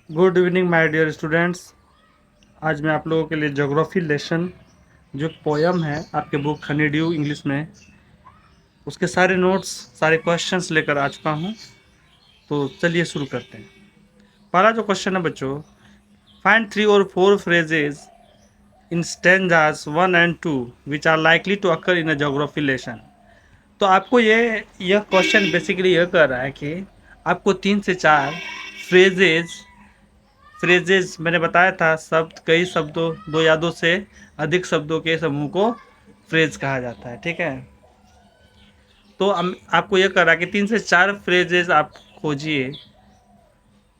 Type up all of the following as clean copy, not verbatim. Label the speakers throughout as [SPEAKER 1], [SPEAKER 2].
[SPEAKER 1] Good evening my dear students. आज मैं आप लोगों के लिए ज्योग्राफी लेसन जो पोयम है आपके बुक हनी ड्यू इंग्लिश में, उसके सारे नोट्स सारे क्वेश्चंस लेकर आ चुका हूँ। तो चलिए शुरू करते हैं। पहला जो क्वेश्चन है बच्चों, फाइंड 3 और 4 phrases in stanzas 1 and 2 which are likely to occur in a geography lesson. तो आपको यह क्वेश्चन बेसिकली यह कर रहा है कि आपको 3 से 4 फ्रेजेज फ्रेजेस मैंने बताया था, शब्द कई शब्दों, दो या दो से अधिक शब्दों के समूह को फ्रेज कहा जाता है। ठीक है, तो आपको यह करा कि 3 से 4 फ्रेजेस आप खोजिए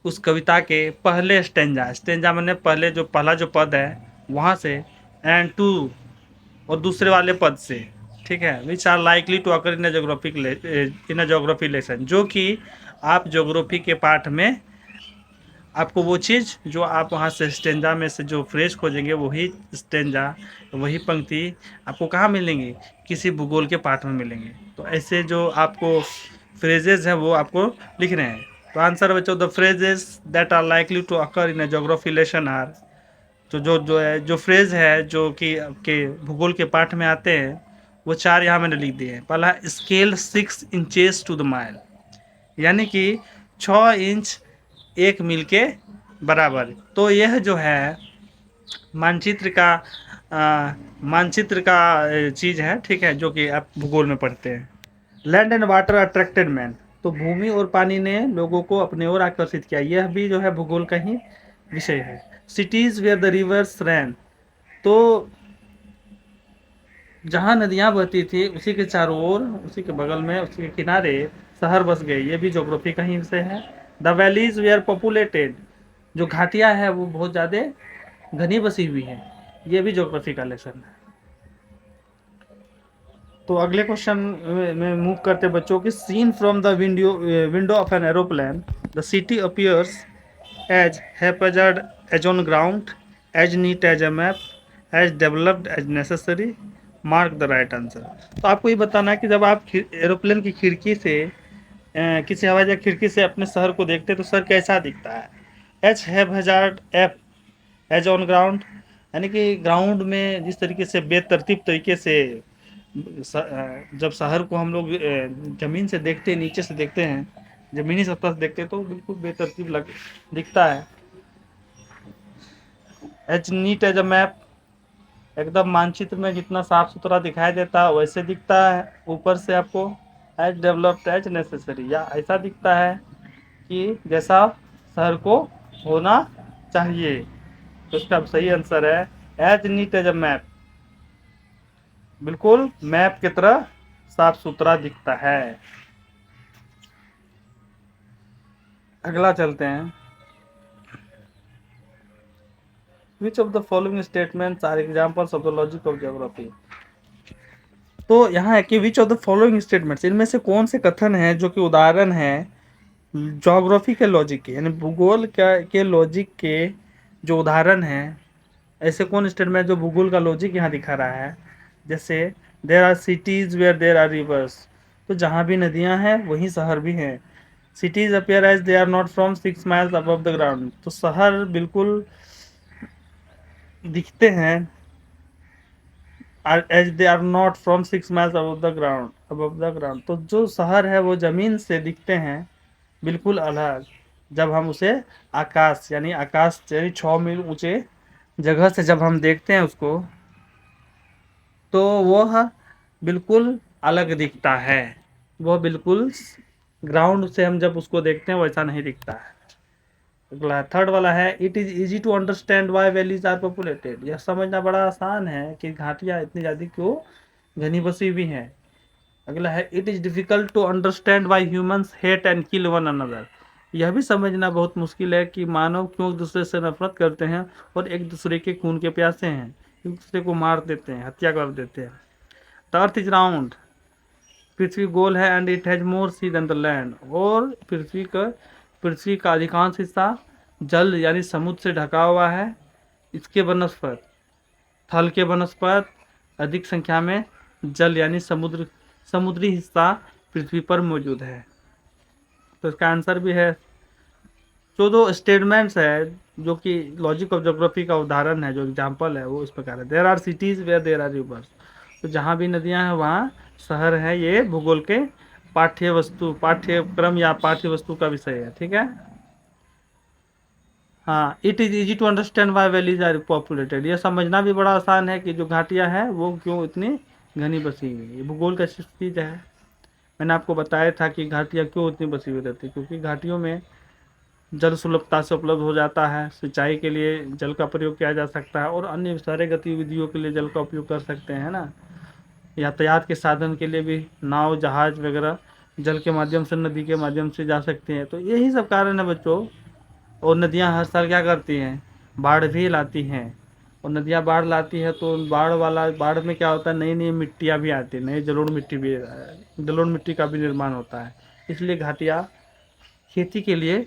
[SPEAKER 1] उस कविता के पहले स्टेंजा। स्टेंजा मैंने पहला जो पद है वहाँ से, एंड टू और दूसरे वाले पद से। ठीक है, which are likely to occur in a geography lesson, जो कि आप ज्योग्राफी के पाठ में आपको वो चीज़ जो आप वहाँ से स्टेंजा में से जो फ्रेज खोजेंगे वही स्टेंजा, वही पंक्ति आपको कहाँ मिलेंगी, किसी भूगोल के पाठ में मिलेंगे। तो ऐसे जो आपको फ्रेजेस हैं वो आपको लिखने हैं। तो आंसर बच्चों, the phrases that are likely to occur in a geography lesson are, तो जो फ्रेज है जो कि आपके भूगोल के पाठ में आते हैं वो 4 यहाँ मैंने लिख दिए हैं। पहला, scale 6 inches to the mile, यानी कि 6 इंच 1 मील के बराबर। तो यह जो है मानचित्र का चीज़ है। ठीक है, जो कि आप भूगोल में पढ़ते हैं। Land and water attracted man, तो भूमि और पानी ने लोगों को अपने ओर आकर्षित किया। यह भी जो है भूगोल का ही विषय है। सिटीज वेयर द रिवर्स रैन, तो जहाँ नदियाँ बहती थी उसी के चारों ओर, उसी के बगल में, उसी के किनारे शहर बस गए। ये भी ज्योग्राफी का ही विषय है। The valleys they are populated, जो घाटियाँ है वो बहुत ज़्यादा घनी बसी हुई है। ये भी ज्योग्राफी का लेसन है। तो अगले क्वेश्चन में मूव करते बच्चों की, scene from the window of an aeroplane the city appears as haphazard as on ground, as neat as a map, as developed as necessary, mark the right answer. तो आपको ये बताना है कि जब आप एरोप्लेन की खिड़की से किसी हवाई जहाज खिड़की से अपने शहर को देखते हैं तो शहर कैसा दिखता है। Haphazard, if as on ground, यानी कि ग्राउंड में जिस तरीके से बेतरतीब तरीके से जब शहर को हम लोग ज़मीन से देखते हैं, नीचे से देखते हैं, ज़मीनी सतह से देखते हैं तो बिल्कुल बेतरतीब दिखता है। As neat as a map, एकदम मानचित्र में जितना साफ सुथरा दिखाई देता है वैसे दिखता है ऊपर से आपको। एज डेवलप्ड एज नेसेसरी, या ऐसा दिखता है कि जैसा शहर को होना चाहिए। तो इसका सही आंसर है as neat as a map, बिल्कुल मैप की तरह साफ सुथरा दिखता है। अगला चलते हैं। Which of the following statements are examples of the logic of geography. तो यहाँ है कि which of the following statements, इनमें से कौन से कथन हैं जो कि उदाहरण है ज्योग्राफी के लॉजिक के, यानी भूगोल के लॉजिक के जो उदाहरण हैं। ऐसे कौन स्टेटमेंट जो भूगोल का लॉजिक यहाँ दिखा रहा है। जैसे there are cities where there are rivers, तो जहाँ भी नदियाँ हैं वहीं शहर भी हैं। Cities appear as they are not from 6 miles above the ground, तो शहर बिल्कुल दिखते हैं as they are not from 6 miles above the ground, तो जो शहर है वो जमीन से दिखते हैं बिल्कुल अलग जब हम उसे आकाश यानी 6 मील ऊंचे जगह से जब हम देखते हैं उसको, तो वह बिल्कुल अलग दिखता है। वह बिल्कुल ग्राउंड से हम जब उसको देखते हैं वैसा नहीं दिखता है। अगला थर्ड वाला है, it is easy to understand why valleys are populated, यह समझना बड़ा आसान है कि घाटियाँ इतनी ज़्यादा क्यों घनी बसी हुई हैं। अगला है, it is difficult to understand why humans hate and kill one another, यह भी समझना बहुत मुश्किल है कि मानव क्यों एक दूसरे से नफरत करते हैं और एक दूसरे के खून के प्यासे हैं, एक दूसरे को मार देते हैं, हत्या कर देते हैं। द अर्थ इज राउंड, पृथ्वी गोल है, and it has more sea than the land, और पृथ्वी का अधिकांश हिस्सा जल यानी समुद्र से ढका हुआ है। इसके वनस्पत थल के वनस्पत अधिक संख्या में जल यानी समुद्री हिस्सा पृथ्वी पर मौजूद है। तो इसका आंसर भी है 14 स्टेटमेंट्स है जो कि लॉजिक ऑफ ज्योग्राफी का उदाहरण है, जो एग्जाम्पल है वो इस प्रकार है। There are cities where there are rivers, तो जहाँ भी नदियाँ हैं वहाँ शहर है। ये भूगोल के पाठ्य वस्तु, पाठ्यक्रम या पाठ्य वस्तु का विषय है, ठीक है। हाँ, it is easy to understand why valleys are populated, यह समझना भी बड़ा आसान है कि जो घाटियाँ हैं वो क्यों इतनी घनी बसी हुई है। ये भूगोल का चीज़ है। मैंने आपको बताया था कि घाटियाँ क्यों इतनी बसी हुई रहती है, क्योंकि घाटियों में जल सुलभता से उपलब्ध हो जाता है, सिंचाई के लिए जल का प्रयोग किया जा सकता है और अन्य सारे गतिविधियों के लिए जल का उपयोग कर सकते हैं ना। यातायात के साधन के लिए भी नाव, जहाज वगैरह जल के माध्यम से, नदी के माध्यम से जा सकते हैं। तो यही सब कारण है बच्चों। और नदियाँ हर साल क्या करती हैं, बाढ़ भी लाती हैं। और नदियाँ बाढ़ लाती है तो बाढ़ में क्या होता है, नई नई मिट्टियाँ भी आती हैं, नई जलोढ़ मिट्टी का भी निर्माण होता है। इसलिए घाटियाँ खेती के लिए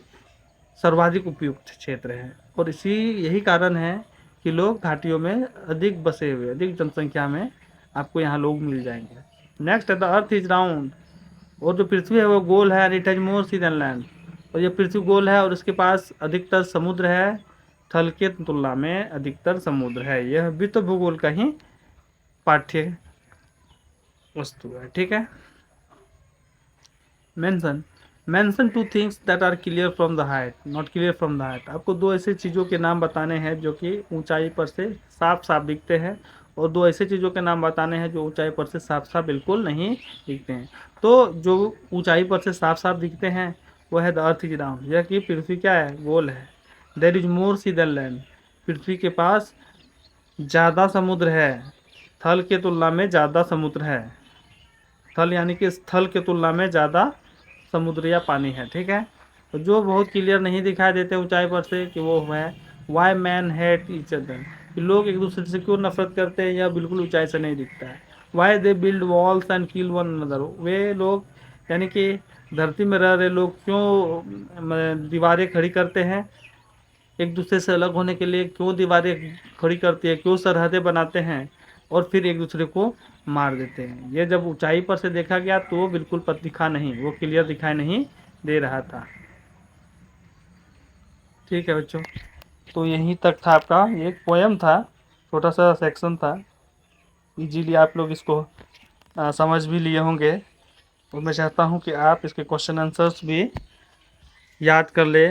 [SPEAKER 1] सर्वाधिक उपयुक्त क्षेत्र है। और यही कारण है कि लोग घाटियों में अधिक बसे हुए, अधिक जनसंख्या में आपको यहाँ लोग मिल जाएंगे। नेक्स्ट है द अर्थ इज राउंड, और जो पृथ्वी है वो गोल है, and it has more sea than land. और ये पृथ्वी गोल है और इसके पास अधिकतर समुद्र है, थल के तुलना में अधिकतर समुद्र है। यह भी तो भूगोल का ही पाठ्य वस्तु है, ठीक है। Mention mention two things that are clear from the height, not clear from the height. आपको दो ऐसे चीज़ों के नाम बताने हैं जो कि ऊंचाई पर से साफ साफ दिखते हैं, और दो ऐसे चीज़ों के नाम बताने हैं जो ऊंचाई पर से साफ साफ बिल्कुल नहीं दिखते हैं। तो जो ऊंचाई पर से साफ साफ दिखते हैं वो है द अर्थ इज राउंड, यह कि पृथ्वी क्या है, गोल है। There is more sea than land, पृथ्वी के पास ज़्यादा समुद्र है, थल के तुलना में ज़्यादा समुद्र है। थल यानी कि स्थल के तुलना में ज़्यादा समुद्र या पानी है, ठीक है। तो जो बहुत क्लियर नहीं दिखाई देते ऊंचाई पर से कि वो है Y man hate each other, कि लोग एक दूसरे से क्यों नफरत करते हैं, यह बिल्कुल ऊंचाई से नहीं दिखता है। Why they build walls and kill one another, वे लोग यानी कि धरती में रह रहे लोग क्यों दीवारें खड़ी करते हैं, एक दूसरे से अलग होने के लिए क्यों दीवारें खड़ी करती है, क्यों सरहदें बनाते हैं और फिर एक दूसरे को मार देते हैं। ये जब ऊंचाई पर से देखा गया तो वो बिल्कुल दिखा नहीं, वो क्लियर दिखाई नहीं दे रहा था, ठीक है बच्चों। तो यहीं तक था आपका, ये एक पोयम था, छोटा सा सेक्शन था। इजीली आप लोग इसको समझ भी लिए होंगे। और मैं चाहता हूँ कि आप इसके क्वेश्चन आंसर्स भी याद कर ले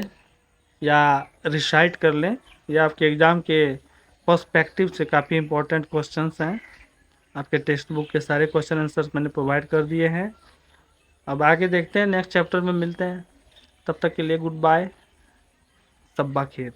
[SPEAKER 1] या रिसाइट कर लें। ये आपके एग्ज़ाम के पर्सपेक्टिव से काफ़ी इंपॉर्टेंट क्वेश्चंस हैं। आपके टेक्स्ट बुक के सारे क्वेश्चन आंसर्स मैंने प्रोवाइड कर दिए हैं। अब आगे देखते हैं, नेक्स्ट चैप्टर में मिलते हैं। तब तक के लिए गुड बाय, तब्बा खैर।